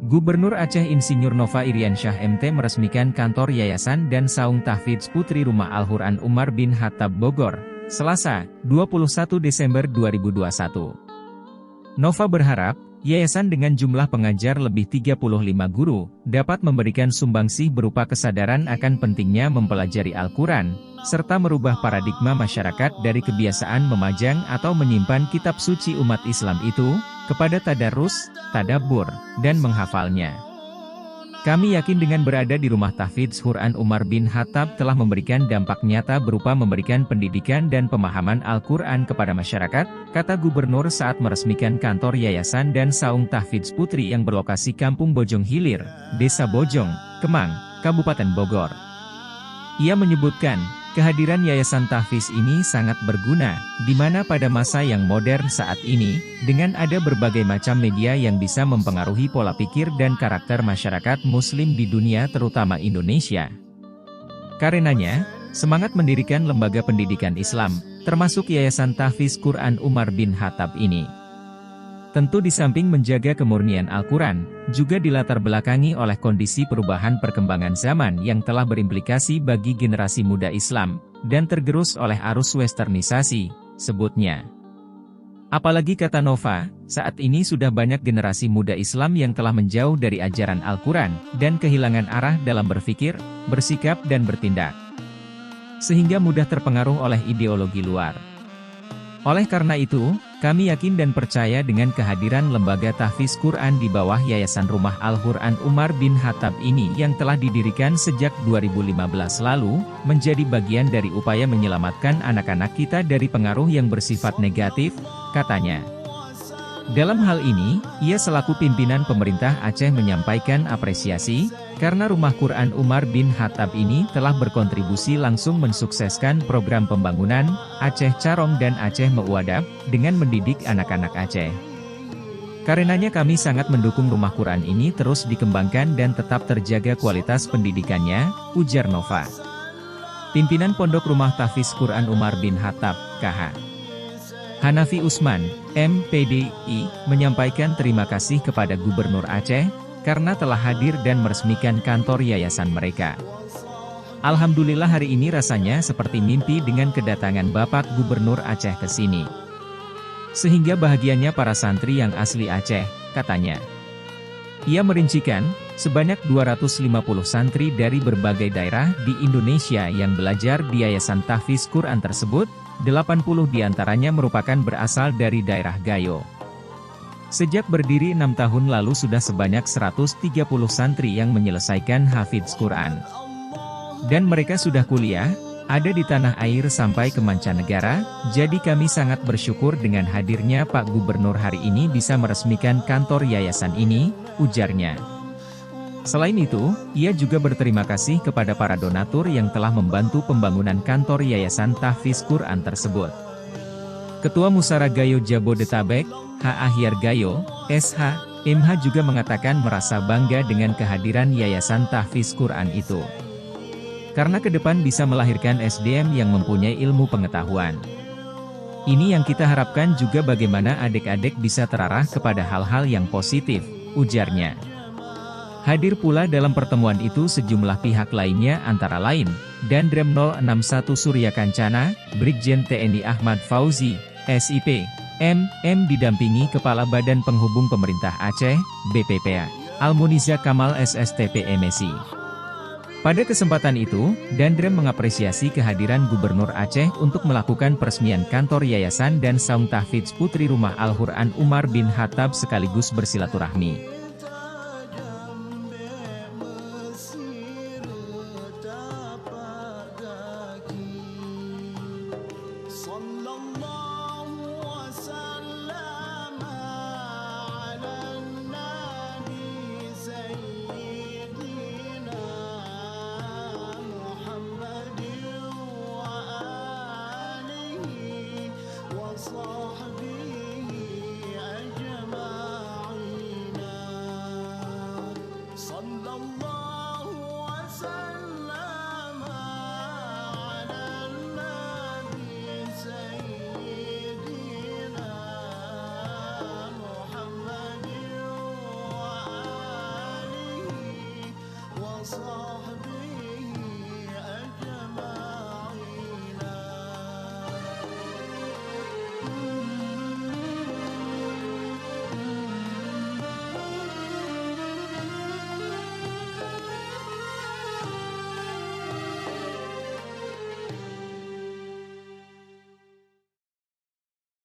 Gubernur Aceh Insinyur Nova Iriansyah MT meresmikan kantor Yayasan dan Saung Tahfidz Putri Rumah Al-Quran Umar bin Khattab Bogor, Selasa, 21 Desember 2021. Nova berharap, yayasan dengan jumlah pengajar lebih 35 guru, dapat memberikan sumbangsih berupa kesadaran akan pentingnya mempelajari Al-Quran, serta merubah paradigma masyarakat dari kebiasaan memajang atau menyimpan kitab suci umat Islam itu, kepada tadarus, tadabbur, dan menghafalnya. Kami yakin dengan berada di rumah tahfidz Quran Umar bin Khattab telah memberikan dampak nyata berupa memberikan pendidikan dan pemahaman Al-Quran kepada masyarakat, kata Gubernur saat meresmikan kantor Yayasan dan Saung Tahfidz Putri yang berlokasi Kampung Bojong Hilir, Desa Bojong, Kemang, Kabupaten Bogor. Ia menyebutkan, kehadiran Yayasan Tahfidz ini sangat berguna, di mana pada masa yang modern saat ini, dengan ada berbagai macam media yang bisa mempengaruhi pola pikir dan karakter masyarakat Muslim di dunia terutama Indonesia. Karenanya, semangat mendirikan lembaga pendidikan Islam, termasuk Yayasan Tahfidz Quran Umar bin Khattab ini. Tentu di samping menjaga kemurnian Al-Quran, juga dilatar belakangi oleh kondisi perubahan perkembangan zaman yang telah berimplikasi bagi generasi muda Islam, dan tergerus oleh arus westernisasi, sebutnya. Apalagi kata Nova, saat ini sudah banyak generasi muda Islam yang telah menjauh dari ajaran Al-Quran, dan kehilangan arah dalam berpikir, bersikap dan bertindak. Sehingga mudah terpengaruh oleh ideologi luar. Oleh karena itu, kami yakin dan percaya dengan kehadiran lembaga tahfidz Quran di bawah Yayasan Rumah Al-Quran Umar bin Khattab ini yang telah didirikan sejak 2015 lalu, menjadi bagian dari upaya menyelamatkan anak-anak kita dari pengaruh yang bersifat negatif, katanya. Dalam hal ini, ia selaku pimpinan pemerintah Aceh menyampaikan apresiasi, karena Rumah Quran Umar bin Khattab ini telah berkontribusi langsung mensukseskan program pembangunan Aceh Carong dan Aceh Meuadab, dengan mendidik anak-anak Aceh. Karenanya kami sangat mendukung Rumah Quran ini terus dikembangkan dan tetap terjaga kualitas pendidikannya, ujar Nova. Pimpinan Pondok Rumah Tahfidz Quran Umar bin Khattab, KH. Hanafi Usman, MPDI, menyampaikan terima kasih kepada Gubernur Aceh, karena telah hadir dan meresmikan kantor yayasan mereka. Alhamdulillah hari ini rasanya seperti mimpi dengan kedatangan Bapak Gubernur Aceh ke sini. Sehingga bahagianya para santri yang asli Aceh, katanya. Ia merincikan, sebanyak 250 santri dari berbagai daerah di Indonesia yang belajar di Yayasan Tahfidz Quran tersebut, 80 diantaranya merupakan berasal dari daerah Gayo. Sejak berdiri 6 tahun lalu sudah sebanyak 130 santri yang menyelesaikan hafidz Quran. Dan mereka sudah kuliah, ada di tanah air sampai ke mancanegara, jadi kami sangat bersyukur dengan hadirnya Pak Gubernur hari ini bisa meresmikan kantor yayasan ini, ujarnya. Selain itu, ia juga berterima kasih kepada para donatur yang telah membantu pembangunan kantor Yayasan Tahfidz Quran tersebut. Ketua Musara Gayo Jabodetabek, H. Ahyar Gayo, SH, MH juga mengatakan merasa bangga dengan kehadiran Yayasan Tahfidz Quran itu. Karena ke depan bisa melahirkan SDM yang mempunyai ilmu pengetahuan. Ini yang kita harapkan juga bagaimana adik-adik bisa terarah kepada hal-hal yang positif, ujarnya. Hadir pula dalam pertemuan itu sejumlah pihak lainnya antara lain, Dandrem 061 Surya Kancana, Brigjen TNI Ahmad Fauzi, SIP, MM didampingi Kepala Badan Penghubung Pemerintah Aceh, BPPA, Almuniza Kamal SSTP MSI. Pada kesempatan itu, Dandrem mengapresiasi kehadiran Gubernur Aceh untuk melakukan peresmian kantor Yayasan dan Saung Tahfidz Putri Rumah Al-Quran Umar bin Khattab sekaligus bersilaturahmi. song.